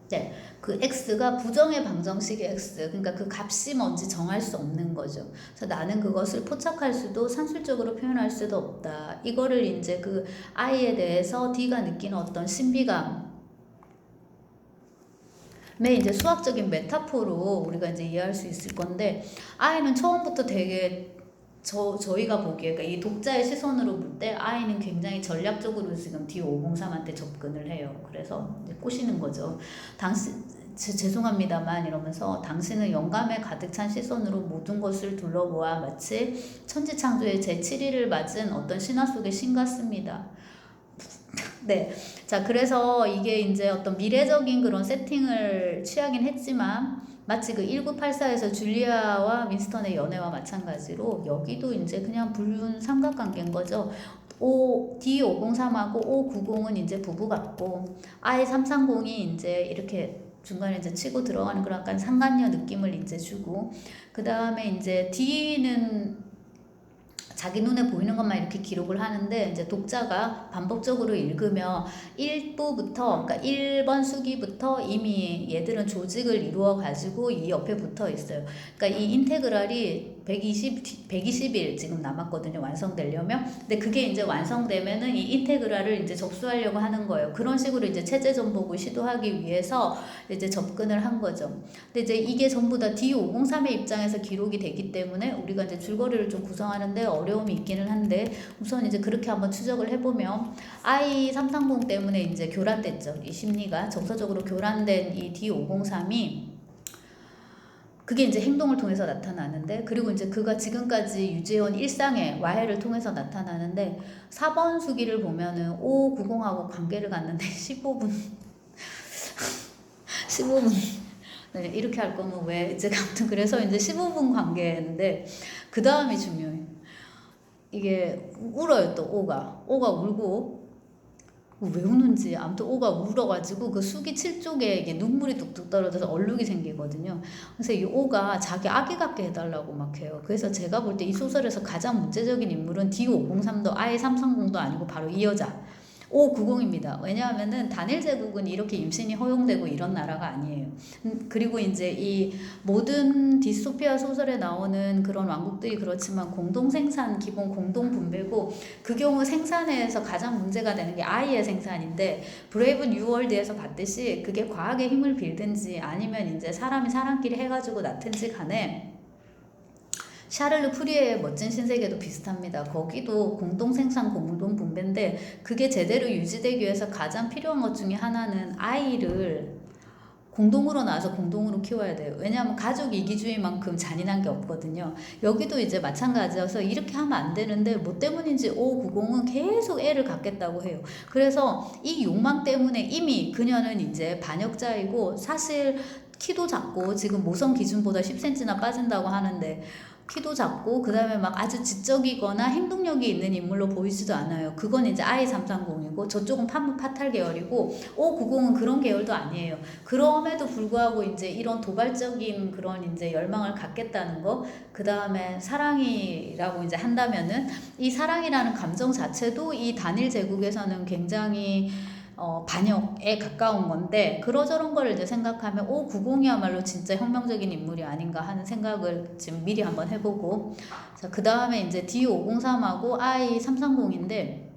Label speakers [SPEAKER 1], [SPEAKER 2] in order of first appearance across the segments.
[SPEAKER 1] 네, 그 x가 부정의 방정식의 x, 그러니까 그 값이 뭔지 정할 수 없는 거죠. 그래서 나는 그것을 포착할 수도 산술적으로 표현할 수도 없다. 이거를 이제 그 i에 대해서 d가 느끼는 어떤 신비감, 이제 수학적인 메타포로 우리가 이제 이해할 수 있을 건데, i는 처음부터 되게 저희가 보기에, 그러니까 이 독자의 시선으로 볼 때 i는 굉장히 전략적으로 지금 D503한테 접근을 해요. 그래서 이제 꼬시는 거죠. 죄송합니다만 이러면서 당신은 영감에 가득 찬 시선으로 모든 것을 둘러보아 마치 천지창조의 제7일을 맞은 어떤 신화 속의 신 같습니다. 네. 자, 그래서 이게 이제 어떤 미래적인 그런 세팅을 취하긴 했지만, 마치 그 1984에서 줄리아와 윈스턴의 연애와 마찬가지로 여기도 이제 그냥 불륜 삼각관계인 거죠. D503하고 590은 이제 부부 같고, I330이 이제 이렇게 중간에 이제 치고 들어가는 그런 약간 상간녀 느낌을 이제 주고, 그 다음에 이제 D는 자기 눈에 보이는 것만 이렇게 기록을 하는데, 이제 독자가 반복적으로 읽으며 1부부터, 그러니까 1번 수기부터 이미 얘들은 조직을 이루어 가지고 이 옆에 붙어 있어요. 그러니까 이 인테그랄이 120일 지금 남았거든요, 완성되려면. 근데 그게 이제 완성되면은 이 인테그랄을 이제 접수하려고 하는 거예요. 그런 식으로 이제 체제 전복을 시도하기 위해서 이제 접근을 한 거죠. 근데 이제 이게 전부 다 D503의 입장에서 기록이 되기 때문에 우리가 이제 줄거리를 좀 구성하는데 어려움이 있기는 한데, 우선 이제 그렇게 한번 추적을 해보면 I330 때문에 이제 교란됐죠. 이 심리가 정서적으로 교란된 이 D503이 그게 이제 행동을 통해서 나타나는데, 그리고 이제 그가 지금까지 유지해온 일상의 와해를 통해서 나타나는데, 4번 수기를 보면은 590하고 관계를 갖는데 15분 15분 네, 이렇게 할 거면 왜 이제 아무튼 그래서 이제 15분 관계인데, 그 다음이 중요해. 이게 울어요. 또 오가 울고, 왜 우는지 아무튼 오가 울어가지고 그 수기 7쪽에 이게 눈물이 뚝뚝 떨어져서 얼룩이 생기거든요. 그래서 이 오가 자기 아기 같게 해달라고 막 해요. 그래서 제가 볼 때 이 소설에서 가장 문제적인 인물은 D503도 아예 330도 아니고 바로 이 여자 590입니다. 왜냐하면은 단일 제국은 이렇게 임신이 허용되고 이런 나라가 아니에요. 그리고 이제 이 모든 디스토피아 소설에 나오는 그런 왕국들이 그렇지만 공동 생산, 기본 공동 분배고, 그 경우 생산에서 가장 문제가 되는 게 아이의 생산인데, 브레이브 뉴월드에서 봤듯이 그게 과학의 힘을 빌든지 아니면 이제 사람이 사람끼리 해가지고 낳든지 간에 샤를르 프리에의 멋진 신세계도 비슷합니다. 거기도 공동생산 공동 분배인데, 그게 제대로 유지되기 위해서 가장 필요한 것 중에 하나는 아이를 공동으로 낳아서 공동으로 키워야 돼요. 왜냐하면 가족 이기주의만큼 잔인한 게 없거든요. 여기도 이제 마찬가지여서 이렇게 하면 안 되는데, 뭐 때문인지 590은 계속 애를 갖겠다고 해요. 그래서 이 욕망 때문에 이미 그녀는 이제 반역자이고, 사실 키도 작고 지금 모성 기준보다 10cm나 빠진다고 하는데, 키도 작고 그 다음에 막 아주 지적이거나 행동력이 있는 인물로 보이지도 않아요. 그건 이제 I330이고, 저쪽은 파탈 계열이고, 590은 그런 계열도 아니에요. 그럼에도 불구하고 이제 이런 도발적인 그런 이제 열망을 갖겠다는 거, 그 다음에 사랑이라고 이제 한다면은 이 사랑이라는 감정 자체도 이 단일 제국에서는 굉장히 반역에 가까운 건데, 그러저런 걸 이제 생각하면 590이야말로 진짜 혁명적인 인물이 아닌가 하는 생각을 지금 미리 한번 해보고, 자, 그 다음에 이제 D503하고 I330인데,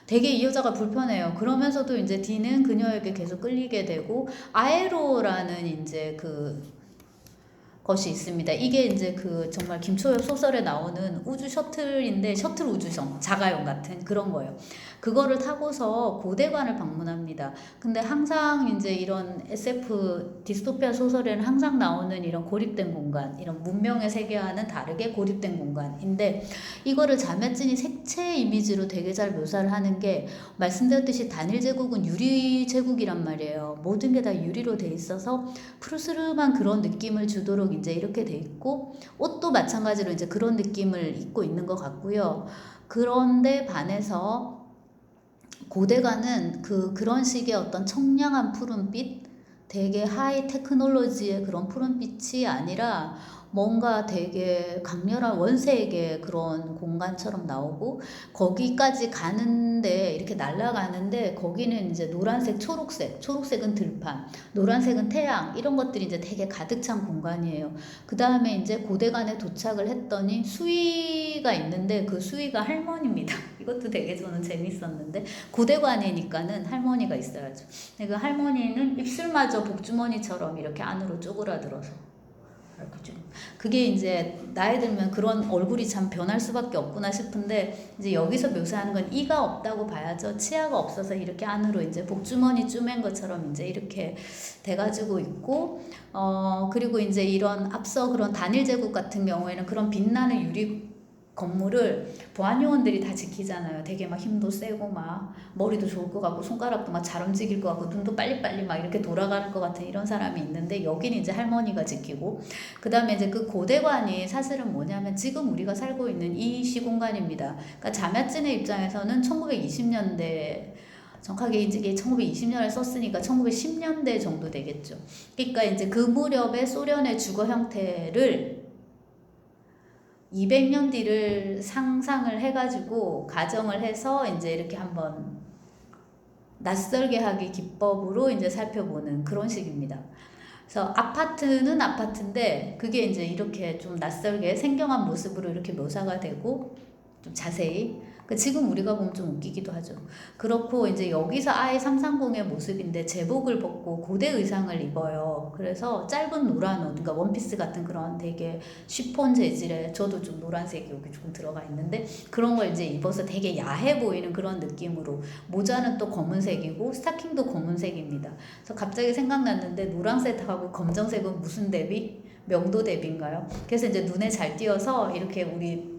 [SPEAKER 1] 되게 이 여자가 불편해요. 그러면서도 이제 D는 그녀에게 계속 끌리게 되고, 아에로라는 이제 그 것이 있습니다. 이게 이제 그 정말 김초엽 소설에 나오는 우주 셔틀인데, 셔틀 우주선, 자가용 같은 그런 거예요. 그거를 타고서 고대관을 방문합니다. 근데 항상 이제 이런 SF 디스토피아 소설에는 항상 나오는 이런 고립된 공간, 이런 문명의 세계와는 다르게 고립된 공간인데, 이거를 자매진이 색채 이미지로 되게 잘 묘사를 하는 게, 말씀드렸듯이 단일 제국은 유리 제국이란 말이에요. 모든 게 다 유리로 돼 있어서 푸르스름한 그런 느낌을 주도록 이제 이렇게 돼 있고, 옷도 마찬가지로 이제 그런 느낌을 입고 있는 것 같고요. 그런데 반해서 고대관은 그런 식의 어떤 청량한 푸른빛, 되게 하이 테크놀로지의 그런 푸른빛이 아니라 뭔가 되게 강렬한 원색의 그런 공간처럼 나오고, 거기까지 가는데 이렇게 날아가는데 거기는 이제 노란색, 초록색은 들판, 노란색은 태양, 이런 것들이 이제 되게 가득 찬 공간이에요. 그 다음에 이제 고대관에 도착을 했더니 수위가 있는데 그 수위가 할머니입니다. 이것도 되게 저는 재밌었는데, 고대관이니까는 할머니가 있어야죠. 그 할머니는 입술마저 복주머니처럼 이렇게 안으로 쪼그라들어서, 그게 이제 나이 들면 그런 얼굴이 참 변할 수밖에 없구나 싶은데, 이제 여기서 묘사하는 건 이가 없다고 봐야죠. 치아가 없어서 이렇게 안으로 이제 복주머니 쪼맨 것처럼 이제 이렇게 돼가지고 있고, 그리고 이제 이런 앞서 그런 단일 제국 같은 경우에는 그런 빛나는 유리 건물을 보안요원들이 다 지키잖아요. 되게 막 힘도 세고 막 머리도 좋을 것 같고 손가락도 막 잘 움직일 것 같고 눈도 빨리빨리 막 이렇게 돌아가는 것 같은 이런 사람이 있는데, 여기는 이제 할머니가 지키고, 그 다음에 이제 그 고대관이 사실은 뭐냐면 지금 우리가 살고 있는 이 시공간입니다. 그러니까 자며진의 입장에서는 1920년대, 정확하게 이제 1920년을 썼으니까 1910년대 정도 되겠죠. 그러니까 이제 그 무렵의 소련의 주거 형태를 200년 뒤를 상상을 해가지고 가정을 해서 이제 이렇게 한번 낯설게 하기 기법으로 이제 살펴보는 그런 식입니다. 그래서 아파트는 아파트인데 그게 이제 이렇게 좀 낯설게 생경한 모습으로 이렇게 묘사가 되고 좀 자세히, 지금 우리가 보면 좀 웃기기도 하죠. 그렇고 이제 여기서 아예 330의 모습인데 제복을 벗고 고대 의상을 입어요. 그래서 짧은 노란 옷, 그러니까 원피스 같은 그런 되게 쉬폰 재질의, 저도 좀 노란색이 여기 조금 들어가 있는데 그런 걸 이제 입어서 되게 야해 보이는 그런 느낌으로, 모자는 또 검은색이고 스타킹도 검은색입니다. 그래서 갑자기 생각났는데 노란색하고 검정색은 무슨 대비? 명도 대비인가요? 그래서 이제 눈에 잘 띄어서 이렇게 우리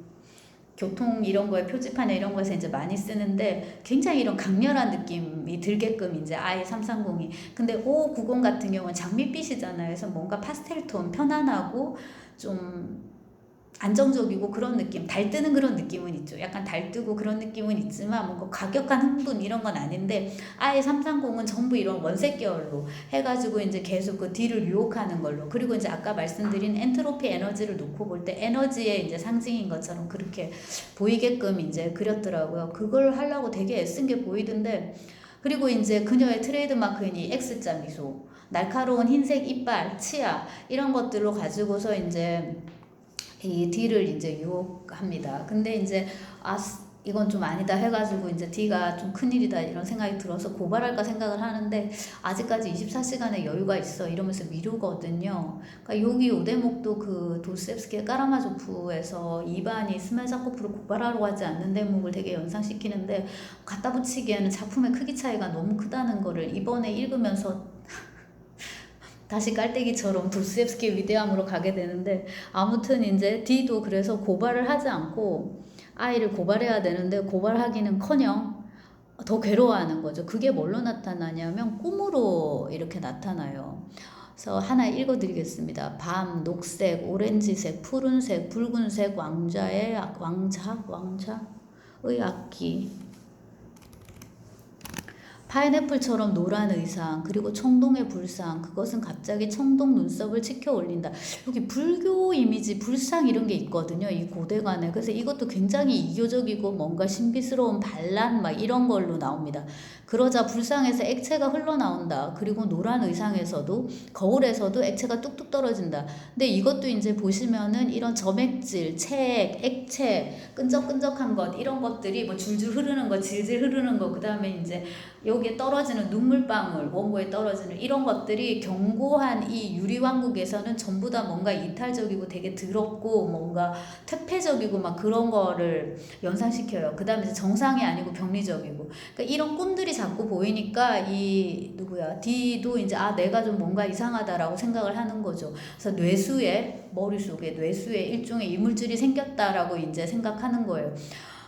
[SPEAKER 1] 교통 이런 거에 표지판에 이런 거에서 이제 많이 쓰는데, 굉장히 이런 강렬한 느낌이 들게끔 이제 아예 330이. 근데 590 같은 경우는 장밋빛이잖아요. 그래서 뭔가 파스텔톤, 편안하고 좀 안정적이고 그런 느낌, 달뜨는 그런 느낌은 있죠. 약간 달뜨고 그런 느낌은 있지만 뭔가 과격한 흥분 이런 건 아닌데, 아예 330은 전부 이런 원색 계열로 해가지고 이제 계속 그 뒤를 유혹하는 걸로, 그리고 이제 아까 말씀드린 엔트로피 에너지를 놓고 볼 때 에너지의 이제 상징인 것처럼 그렇게 보이게끔 이제 그렸더라고요. 그걸 하려고 되게 애쓴 게 보이던데, 그리고 이제 그녀의 트레이드마크인 이 X자 미소, 날카로운 흰색 이빨, 치아, 이런 것들로 가지고서 이제 이 D를 이제 유혹합니다. 근데 이제 이건 좀 아니다 해가지고 이제 D가 좀 큰일이다 이런 생각이 들어서 고발할까 생각을 하는데, 아직까지 24시간의 여유가 있어 이러면서 미루거든요. 그러니까 여기 요 대목도 그 도스옙스키의 까라마조프에서 이반이 스멜자코프를 고발하러 가지 않는 대목을 되게 연상시키는데, 갖다 붙이기에는 작품의 크기 차이가 너무 크다는 거를 이번에 읽으면서 다시 깔때기처럼 도스옙스키의 위대함으로 가게 되는데, 아무튼 이제 D도 그래서 고발을 하지 않고 아이를 고발해야 되는데 고발하기는커녕 더 괴로워하는 거죠. 그게 뭘로 나타나냐면 꿈으로 이렇게 나타나요. 그래서 하나 읽어드리겠습니다. 밤, 녹색, 오렌지색, 푸른색, 붉은색 왕자의 악기, 파인애플처럼 노란 의상, 그리고 청동의 불상, 그것은 갑자기 청동 눈썹을 치켜 올린다. 여기 불교 이미지, 불상 이런 게 있거든요, 이 고대관에. 그래서 이것도 굉장히 이교적이고 뭔가 신비스러운 반란 막 이런 걸로 나옵니다. 그러자 불상에서 액체가 흘러나온다. 그리고 노란 의상에서도, 거울에서도 액체가 뚝뚝 떨어진다. 근데 이것도 이제 보시면은 이런 점액질, 책, 액체, 끈적끈적한 것, 이런 것들이 뭐 줄줄 흐르는 거, 질질 흐르는 거, 그 다음에 이제 여기에 떨어지는 눈물방울, 원고에 떨어지는 이런 것들이 견고한 이 유리왕국에서는 전부 다 뭔가 이탈적이고 되게 더럽고 뭔가 퇴폐적이고 막 그런 거를 연상시켜요. 그 다음에 정상이 아니고 병리적이고. 그러니까 이런 꿈들이 자꾸 보이니까 이 D도 이제 내가 좀 뭔가 이상하다라고 생각을 하는 거죠. 그래서 머릿속에 뇌수에 일종의 이물질이 생겼다라고 이제 생각하는 거예요.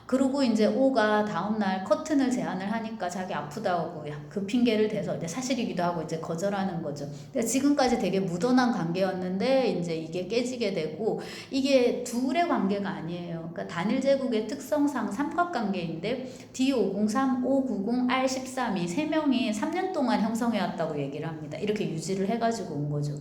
[SPEAKER 1] 그리고 이제 O가 다음날 커튼을 제안을 하니까 자기 아프다고 그 핑계를 대서 이제 사실이기도 하고 이제 거절하는 거죠. 지금까지 되게 무던한 관계였는데 이제 이게 깨지게 되고, 이게 둘의 관계가 아니에요. 그러니까 단일 제국의 특성상 삼각관계인데 D503, 590, R13 이 세 명이 3년 동안 형성해 왔다고 얘기를 합니다. 이렇게 유지를 해가지고 온 거죠.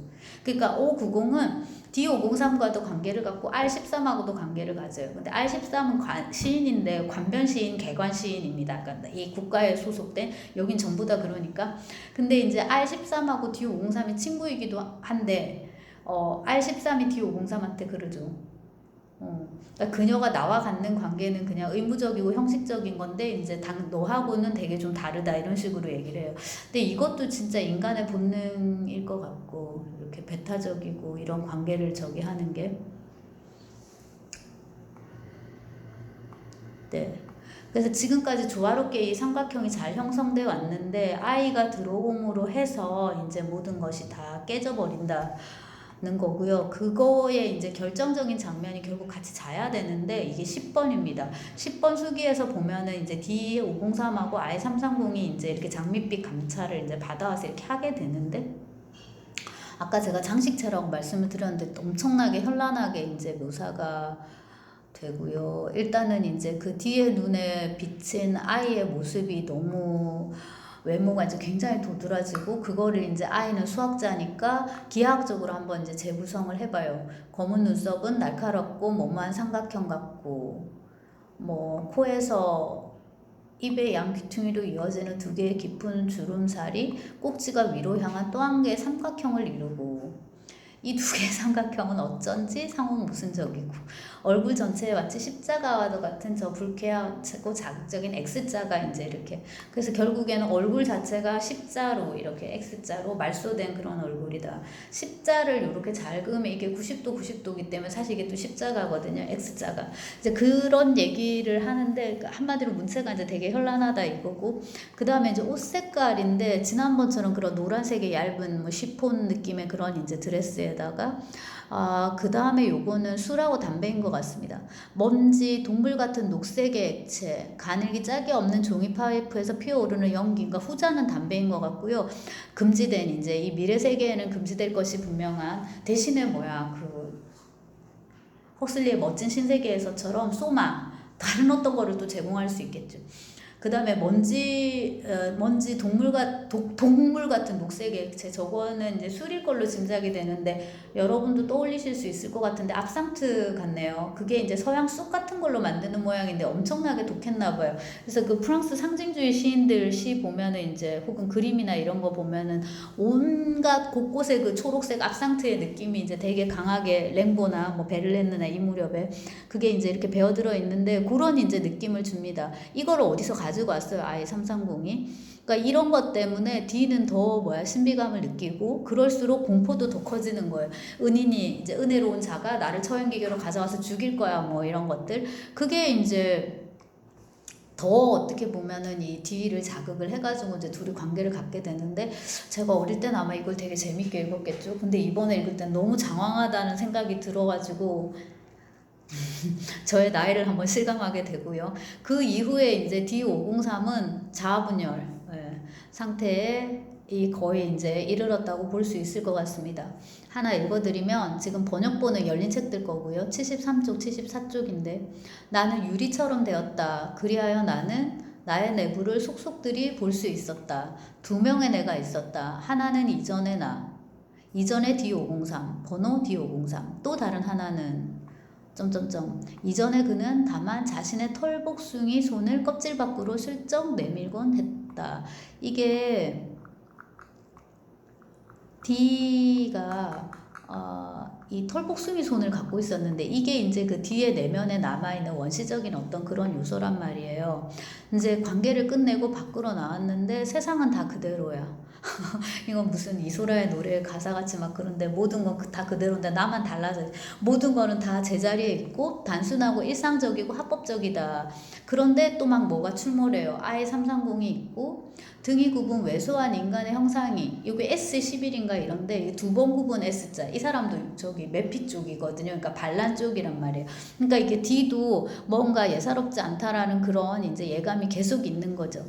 [SPEAKER 1] 그러니까 590은 D503과도 관계를 갖고 R13하고도 관계를 가져요. 근데 R13은 시인인데 관변 시인, 개관 시인입니다. 그러니까 이 국가에 소속된, 여긴 전부 다 그러니까. 근데 이제 R13하고 D503이 친구이기도 한데, R13이 D503한테 그러죠. 그러니까 그녀가 나와 갖는 관계는 그냥 의무적이고 형식적인 건데 이제 너하고는 되게 좀 다르다 이런 식으로 얘기를 해요. 근데 이것도 진짜 인간의 본능일 것 같고, 이렇게 배타적이고 이런 관계를 저기 하는 게. 네. 그래서 지금까지 조화롭게 이 삼각형이 잘 형성돼 왔는데 아이가 들어옴으로 해서 이제 모든 것이 다 깨져버린다. 는 거고요. 그거에 이제 결정적인 장면이 결국 같이 자야 되는데 이게 10번입니다. 10번 수기에서 보면은 이제 D503하고 I330이 이제 이렇게 장밋빛 감차를 이제 받아와서 이렇게 하게 되는데, 아까 제가 장식체라고 말씀을 드렸는데 엄청나게 현란하게 이제 묘사가 되고요. 일단은 이제 그 뒤에 눈에 비친 아이의 모습이 너무 외모가 이제 굉장히 도드라지고, 그거를 이제 아이는 수학자니까 기하학적으로 한번 이제 재구성을 해봐요. 검은 눈썹은 날카롭고 몸만 삼각형 같고, 뭐 코에서 입의 양 귀퉁이로 이어지는 두 개의 깊은 주름살이 꼭지가 위로 향한 또 한 개의 삼각형을 이루고, 이 두 개의 삼각형은 어쩐지 상호 모순적이고, 얼굴 전체에 마치 십자가와도 같은 저 불쾌하고 자극적인 X자가 이제 이렇게, 그래서 결국에는 얼굴 자체가 십자로 이렇게 X자로 말소된 그런 얼굴이다. 십자를 이렇게 잘 그으면 이게 90도 90도이기 때문에 사실 이게 또 십자가거든요. X자가. 이제 그런 얘기를 하는데 한마디로 문체가 이제 되게 현란하다 이거고, 그 다음에 이제 옷 색깔인데 지난번처럼 그런 노란색의 얇은 뭐 시폰 느낌의 그런 이제 드레스에다가 그 다음에 요거는 술하고 담배인 것 같습니다. 먼지, 동물 같은 녹색의 액체, 가늘기 짝이 없는 종이 파이프에서 피어오르는 연기가, 후자는 담배인 것 같고요. 금지된 이제 이 미래 세계에는 금지될 것이 분명한, 대신에 헉슬리의 멋진 신세계에서처럼 소마, 다른 어떤 거를 또 제공할 수 있겠죠. 그 다음에 먼지 동물 같은 녹색의 액체, 저거는 이제 술일 걸로 짐작이 되는데 여러분도 떠올리실 수 있을 것 같은데 압상트 같네요. 그게 이제 서양 쑥 같은 걸로 만드는 모양인데 엄청나게 독했나 봐요. 그래서 그 프랑스 상징주의 시인들 시 보면은 이제 혹은 그림이나 이런 거 보면은 온갖 곳곳에 그 초록색 압상트의 느낌이 이제 되게 강하게, 랭보나 뭐 베를렌느나 이 무렵에 그게 이제 이렇게 배어들어 있는데 그런 이제 느낌을 줍니다. 이걸 어디서 가지고 왔어요, I330이. 그러니까 이런 것 때문에 D는 더 신비감을 느끼고, 그럴수록 공포도 더 커지는 거예요. 은인이 이제 은혜로운 자가 나를 처형기계로 가져와서 죽일 거야, 뭐 이런 것들. 그게 이제 더 어떻게 보면은 이 D를 자극을 해가지고 이제 둘이 관계를 갖게 되는데, 제가 어릴 땐 아마 이걸 되게 재밌게 읽었겠죠. 근데 이번에 읽을 땐 너무 장황하다는 생각이 들어가지고 저의 나이를 한번 실감하게 되고요. 그 이후에 이제 D503은 자아분열 상태에 거의 이제 이르렀다고 볼 수 있을 것 같습니다. 하나 읽어드리면, 지금 번역본은 열린 책들 거고요. 73쪽, 74쪽인데, 나는 유리처럼 되었다. 그리하여 나는 나의 내부를 속속들이 볼 수 있었다. 두 명의 내가 있었다. 하나는 이전의 나, 이전의 D503, 번호 D503. 또 다른 하나는 이전에 그는 다만 자신의 털복숭이 손을 껍질 밖으로 슬쩍 내밀곤 했다. 이게 D가 이 털복숭이 손을 갖고 있었는데, 이게 이제 그 뒤에 내면에 남아있는 원시적인 어떤 그런 요소란 말이에요. 이제 관계를 끝내고 밖으로 나왔는데 세상은 다 그대로야. 이건 무슨 이소라의 노래 가사같이 막 그런데, 모든 건 다 그대로인데 나만 달라져. 모든 거는 다 제자리에 있고 단순하고 일상적이고 합법적이다. 그런데 또 막 뭐가 출몰해요. I330이 있고 등이 굽은 왜소한 인간의 형상이 이게 S11인가 이런데 두 번 굽은 S자 이 사람도 저기 메피 쪽이거든요. 그러니까 반란 쪽이란 말이에요. 그러니까 이게 D도 뭔가 예사롭지 않다라는 그런 이제 예감이 계속 있는 거죠.